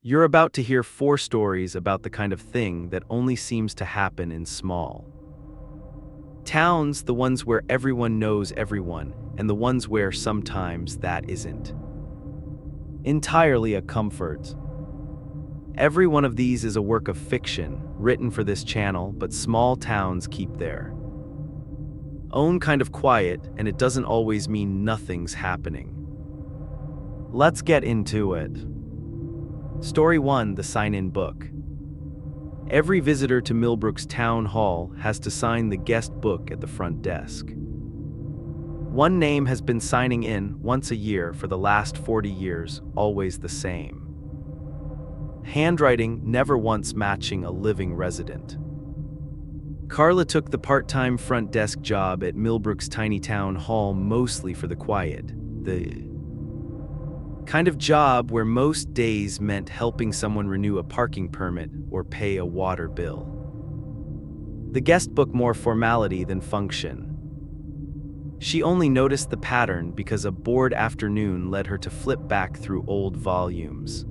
You're about to hear 4 stories about the kind of thing that only seems to happen in small towns, the ones where everyone knows everyone, and the ones where sometimes that isn't entirely a comfort. Every one of these is a work of fiction, written for this channel, but small towns keep their own kind of quiet, and it doesn't always mean nothing's happening. Let's get into it. Story 1: The Sign-In Book. Every visitor to Millbrook's Town Hall has to sign the guest book at the front desk. One name has been signing in once a year for the last 40 years, always the same. Handwriting never once matching a living resident. Carla took the part-time front desk job at Millbrook's tiny town hall mostly for the quiet, the kind of job where most days meant helping someone renew a parking permit or pay a water bill. The guest book more formality than function. She only noticed the pattern because a bored afternoon led her to flip back through old volumes.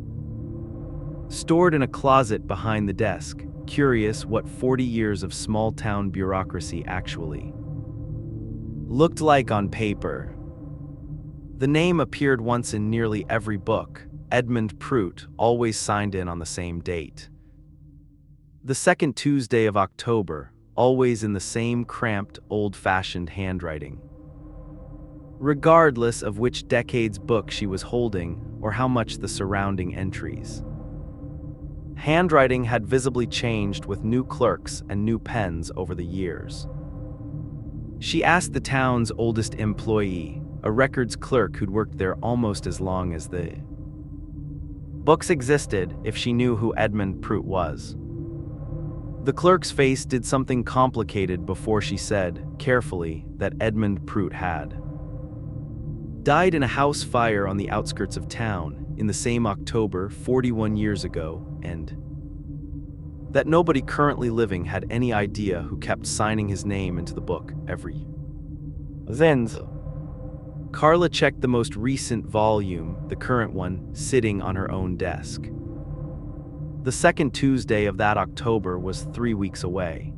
Stored in a closet behind the desk, curious what 40 years of small-town bureaucracy actually looked like on paper. The name appeared once in nearly every book. Edmund Prout, always signed in on the same date. The second Tuesday of October, always in the same cramped, old-fashioned handwriting. Regardless of which decade's book she was holding or how much the surrounding entries. Handwriting had visibly changed with new clerks and new pens over the years. She asked the town's oldest employee, a records clerk who'd worked there almost as long as the books existed, if she knew who Edmund Prout was. The clerk's face did something complicated before she said, carefully, that Edmund Prout had died in a house fire on the outskirts of town in the same October 41 years ago, and that nobody currently living had any idea who kept signing his name into the book every year. Then Carla checked the most recent volume, the current one, sitting on her own desk. The second Tuesday of that October was 3 weeks away.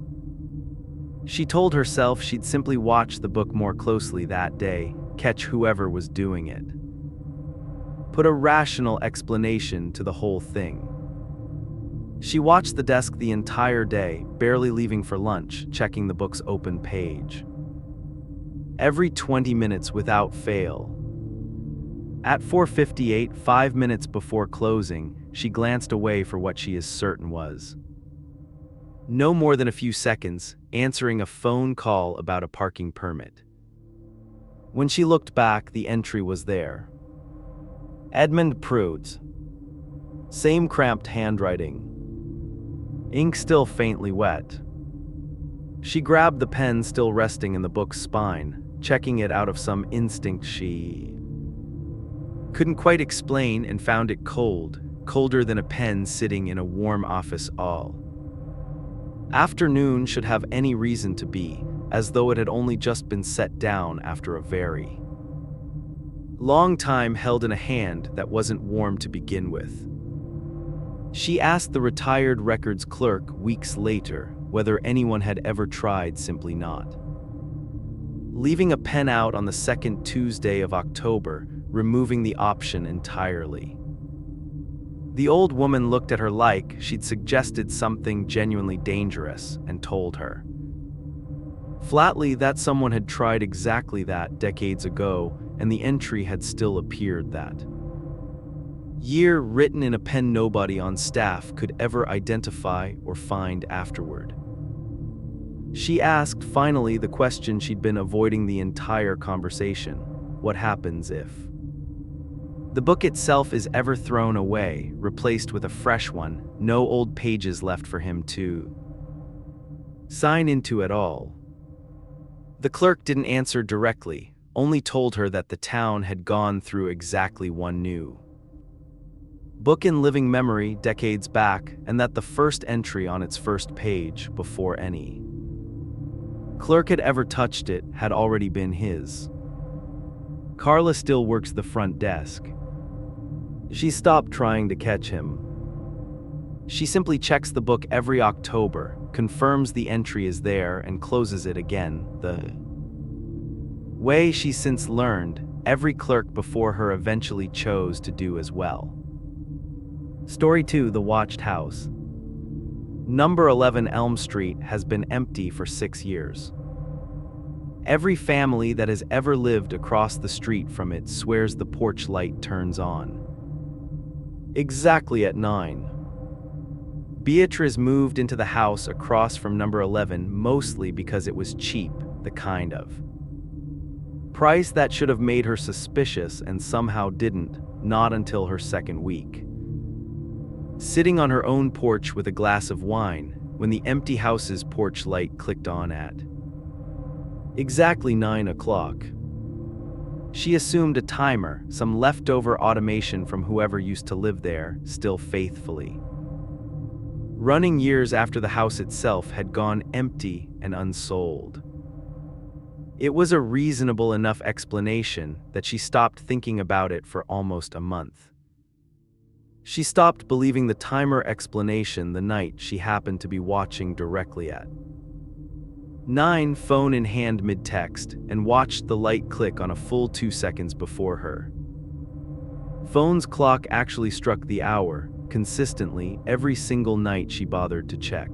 She told herself she'd simply watch the book more closely that day, catch whoever was doing it. Put a rational explanation to the whole thing. She watched the desk the entire day, barely leaving for lunch, checking the book's open page. Every 20 minutes without fail. At 4:58, 5 minutes before closing, she glanced away for what she is certain was no more than a few seconds, answering a phone call about a parking permit. When she looked back, the entry was there. Edmund Prout. Same cramped handwriting. Ink still faintly wet. She grabbed the pen still resting in the book's spine, checking it out of some instinct she couldn't quite explain, and found it cold, colder than a pen sitting in a warm office all afternoon should have any reason to be, as though it had only just been set down after a very long time held in a hand that wasn't warm to begin with. She asked the retired records clerk weeks later whether anyone had ever tried simply not leaving a pen out on the second Tuesday of October, removing the option entirely. The old woman looked at her like she'd suggested something genuinely dangerous and told her flatly that someone had tried exactly that decades ago, and the entry had still appeared that year, written in a pen nobody on staff could ever identify or find afterward. She asked, finally, the question she'd been avoiding the entire conversation: what happens if the book itself is ever thrown away, replaced with a fresh one, no old pages left for him to sign into at all? The clerk didn't answer directly, only told her that the town had gone through exactly one new book in living memory decades back, and that the first entry on its first page, before any clerk had ever touched it, had already been his. Carla still works the front desk. She stopped trying to catch him. She simply checks the book every October, confirms the entry is there, and closes it again, the way she's since learned every clerk before her eventually chose to do as well. Story 2: The Watched House. Number 11 Elm Street has been empty for 6 years. Every family that has ever lived across the street from it swears the porch light turns on exactly at 9. Beatrice moved into the house across from number 11 mostly because it was cheap, the kind of price that should have made her suspicious and somehow didn't, not until her second week. Sitting on her own porch with a glass of wine, when the empty house's porch light clicked on at exactly 9 o'clock. She assumed a timer, some leftover automation from whoever used to live there, still faithfully running years after the house itself had gone empty and unsold. It was a reasonable enough explanation that she stopped thinking about it for almost a month. She stopped believing the timer explanation the night she happened to be watching directly at 9, phone in hand mid-text, and watched the light click on a full 2 seconds before her phone's clock actually struck the hour, consistently, every single night she bothered to check.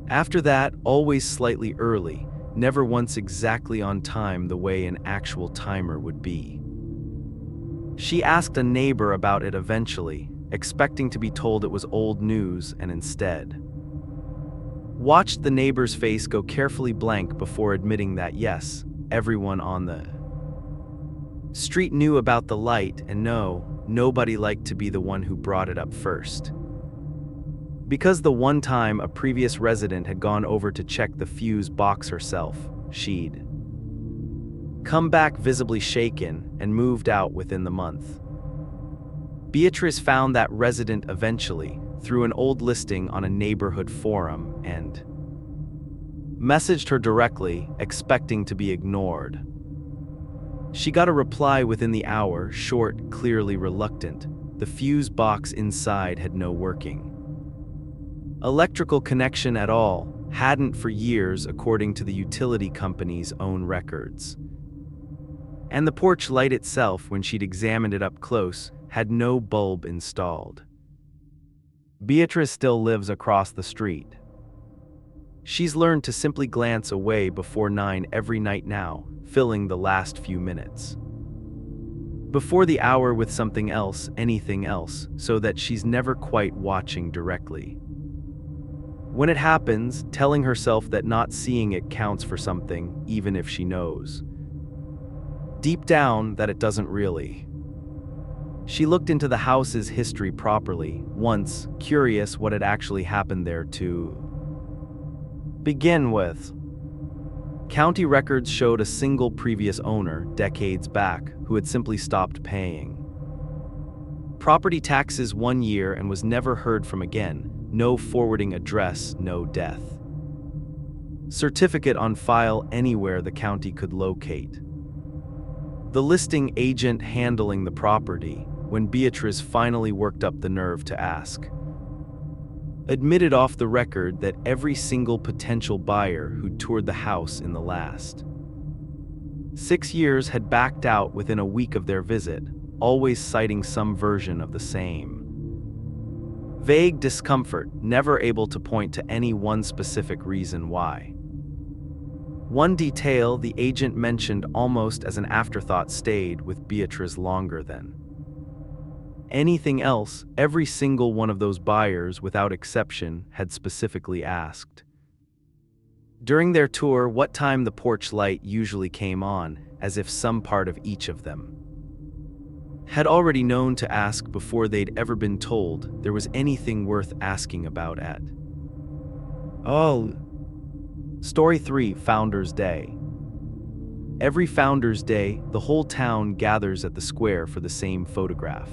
After that, always slightly early, never once exactly on time the way an actual timer would be. She asked a neighbor about it eventually, expecting to be told it was old news, and instead watched the neighbor's face go carefully blank before admitting that yes, everyone on the street knew about the light, and no, nobody liked to be the one who brought it up first. Because the one time a previous resident had gone over to check the fuse box herself, she'd come back visibly shaken and moved out within the month. Beatrice found that resident eventually through an old listing on a neighborhood forum and messaged her directly, expecting to be ignored. She got a reply within the hour, short, clearly reluctant. The fuse box inside had no working electrical connection at all, hadn't for years according to the utility company's own records. And the porch light itself, when she'd examined it up close, had no bulb installed. Beatrice still lives across the street. She's learned to simply glance away before 9 every night now, filling the last few minutes before the hour with something else, anything else, so that she's never quite watching directly. When it happens, telling herself that not seeing it counts for something, even if she knows deep down that it doesn't really. She looked into the house's history properly, once, curious what had actually happened there to begin with. County records showed a single previous owner, decades back, who had simply stopped paying property taxes 1 year and was never heard from again. No forwarding address, no death certificate on file anywhere the county could locate. The listing agent handling the property, when Beatrice finally worked up the nerve to ask, admitted off the record that every single potential buyer who'd toured the house in the last 6 years had backed out within a week of their visit, always citing some version of the same vague discomfort, never able to point to any one specific reason why. One detail the agent mentioned almost as an afterthought stayed with Beatrice longer than anything else. Every single one of those buyers, without exception, had specifically asked during their tour what time the porch light usually came on, as if some part of each of them had already known to ask before they'd ever been told there was anything worth asking about at all. Story 3: Founders Day. Every Founders Day, the whole town gathers at the square for the same photograph.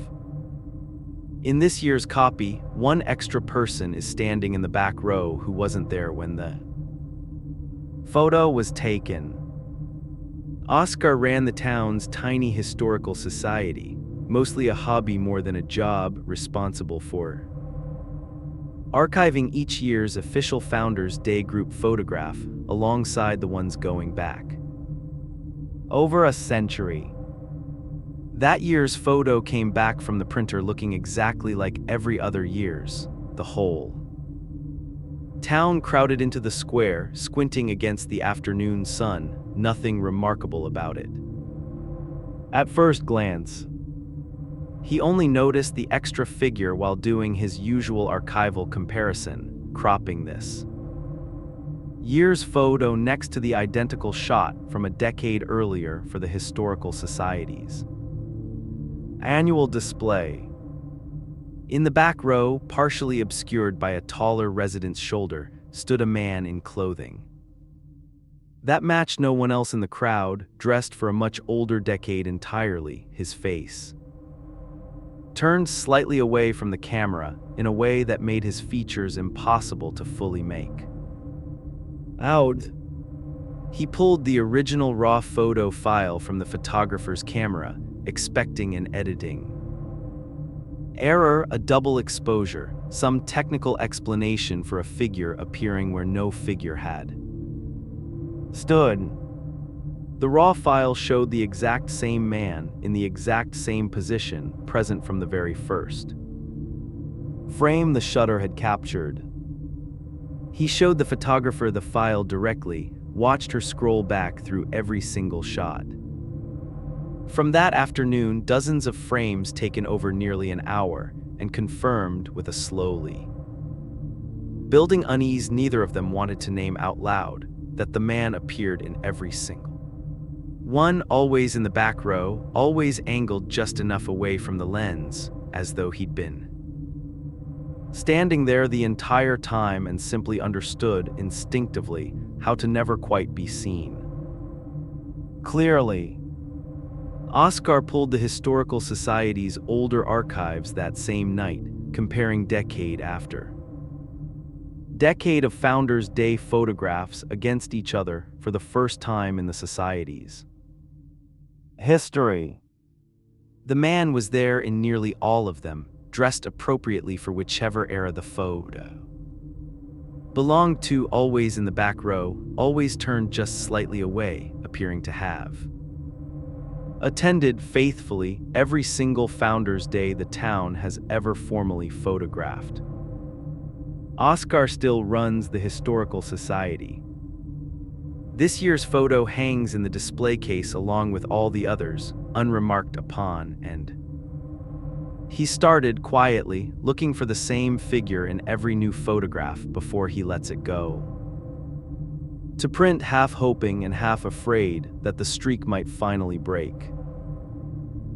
In this year's copy, one extra person is standing in the back row who wasn't there when the photo was taken. Oscar ran the town's tiny historical society, mostly a hobby more than a job, responsible for archiving each year's official Founders Day group photograph alongside the ones going back over a century. That year's photo came back from the printer looking exactly like every other year's. The whole town crowded into the square, squinting against the afternoon sun, nothing remarkable about it. At first glance, he only noticed the extra figure while doing his usual archival comparison, cropping this year's photo next to the identical shot from a decade earlier for the Historical Society's annual display. In the back row, partially obscured by a taller resident's shoulder, stood a man in clothing that matched no one else in the crowd, dressed for a much older decade entirely, his face turned slightly away from the camera in a way that made his features impossible to fully make out. He pulled the original raw photo file from the photographer's camera, expecting an editing error, a double exposure, some technical explanation for a figure appearing where no figure had stood. The raw file showed the exact same man in the exact same position, present from the very first frame the shutter had captured. He showed the photographer the file directly, watched her scroll back through every single shot. From that afternoon, dozens of frames taken over nearly an hour, and confirmed with a slowly building unease neither of them wanted to name out loud, that the man appeared in every single one, always in the back row, always angled just enough away from the lens, as though he'd been standing there the entire time and simply understood instinctively how to never quite be seen clearly. Oscar pulled the Historical Society's older archives that same night, comparing decade after decade of Founders Day photographs against each other for the first time in the Society's history. The man was there in nearly all of them, dressed appropriately for whichever era the photo belonged to, always in the back row, always turned just slightly away, appearing to have attended faithfully every single Founders Day the town has ever formally photographed. Oscar still runs the Historical Society. This year's photo hangs in the display case along with all the others, unremarked upon, and he started quietly looking for the same figure in every new photograph before he lets it go to print, half hoping and half afraid that the streak might finally break.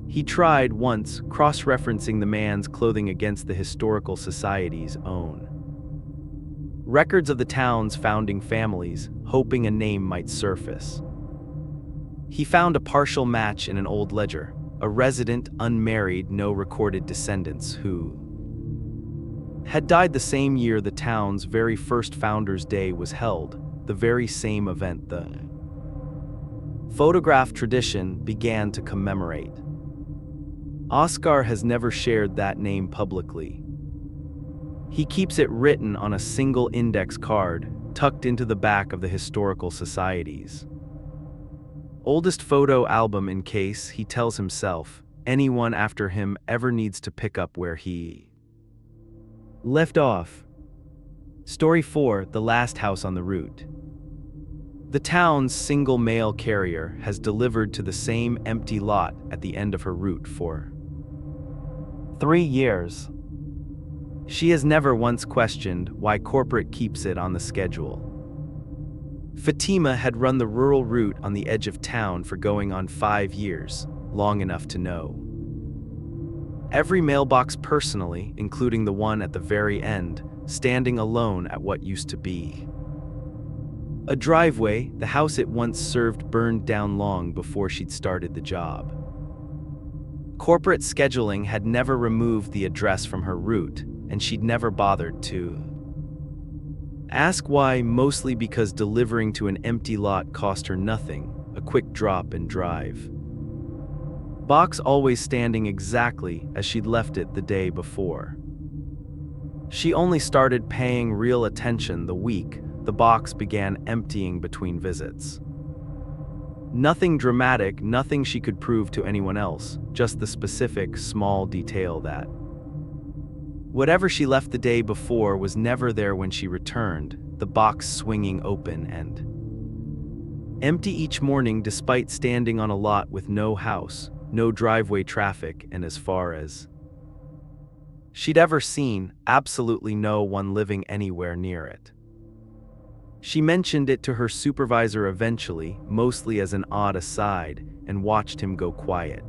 He tried once, cross-referencing the man's clothing against the Historical Society's own records of the town's founding families, hoping a name might surface. He found a partial match in an old ledger, a resident, unmarried, no recorded descendants who had died the same year the town's very first Founders Day was held, the very same event the photograph tradition began to commemorate. Oscar has never shared that name publicly. He keeps it written on a single index card, tucked into the back of the Historical Society's oldest photo album in case, he tells himself, anyone after him ever needs to pick up where he left off. Story 4, The Last House on the Route. The town's single mail carrier has delivered to the same empty lot at the end of her route for 3 years. She has never once questioned why corporate keeps it on the schedule. Fatima had run the rural route on the edge of town for going on 5 years, long enough to know every mailbox personally, including the one at the very end, standing alone at what used to be a driveway. The house it once served burned down long before she'd started the job. Corporate scheduling had never removed the address from her route, and she'd never bothered to ask why, mostly because delivering to an empty lot cost her nothing, a quick drop and drive. Box always standing exactly as she'd left it the day before. She only started paying real attention the week the box began emptying between visits. Nothing dramatic, nothing she could prove to anyone else, just the specific, small detail that whatever she left the day before was never there when she returned, the box swinging open and empty each morning despite standing on a lot with no house, no driveway traffic, and as far as she'd ever seen, absolutely no one living anywhere near it. She mentioned it to her supervisor eventually, mostly as an odd aside, and watched him go quiet.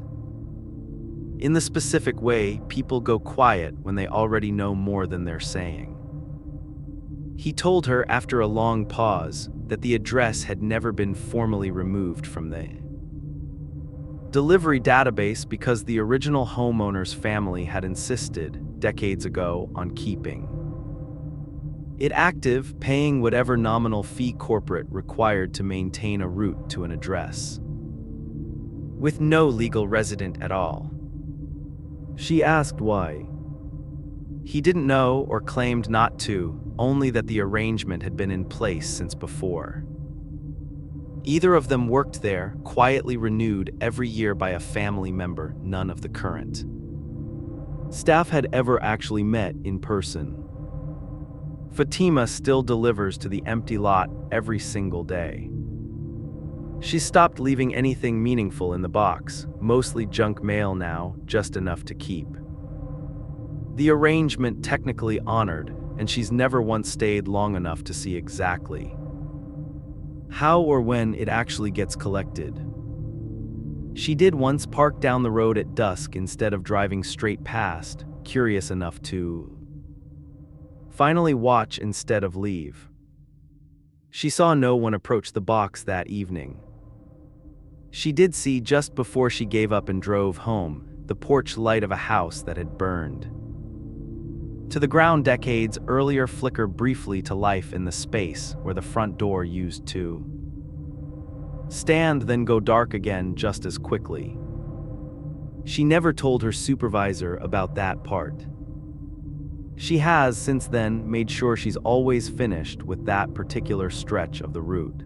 In the specific way people go quiet when they already know more than they're saying. He told her after a long pause that the address had never been formally removed from the delivery database because the original homeowner's family had insisted, decades ago, on keeping it active, paying whatever nominal fee corporate required to maintain a route to an address, with no legal resident at all. She asked why. He didn't know or claimed not to, only that the arrangement had been in place since before. Either of them worked there, quietly renewed every year by a family member, none of the current staff had ever actually met in person. Fatima still delivers to the empty lot every single day. She stopped leaving anything meaningful in the box, mostly junk mail now, just enough to keep the arrangement technically honored, and she's never once stayed long enough to see exactly how or when it actually gets collected. She did once park down the road at dusk instead of driving straight past, curious enough to finally watch instead of leave. She saw no one approach the box that evening. She did see, just before she gave up and drove home, the porch light of a house that had burned to the ground decades earlier flicker briefly to life in the space where the front door used to stand, then go dark again just as quickly. She never told her supervisor about that part. She has, since then, made sure she's always finished with that particular stretch of the route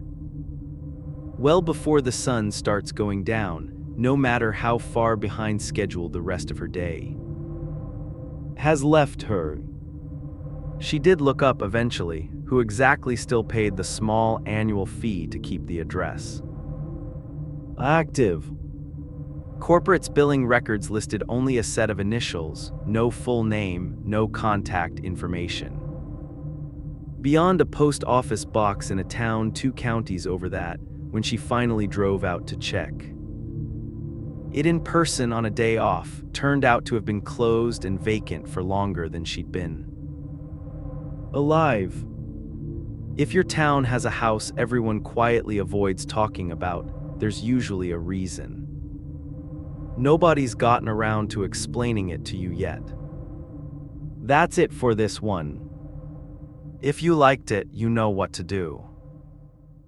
well before the sun starts going down, no matter how far behind schedule the rest of her day has left her. She did look up eventually who exactly still paid the small annual fee to keep the address active. Corporate's billing records listed only a set of initials, no full name, no contact information. Beyond a post office box in a town 2 counties over that, when she finally drove out to check it in person on a day off, turned out to have been closed and vacant for longer than she'd been alive. If your town has a house everyone quietly avoids talking about, there's usually a reason. Nobody's gotten around to explaining it to you yet. That's it for this one. If you liked it, you know what to do.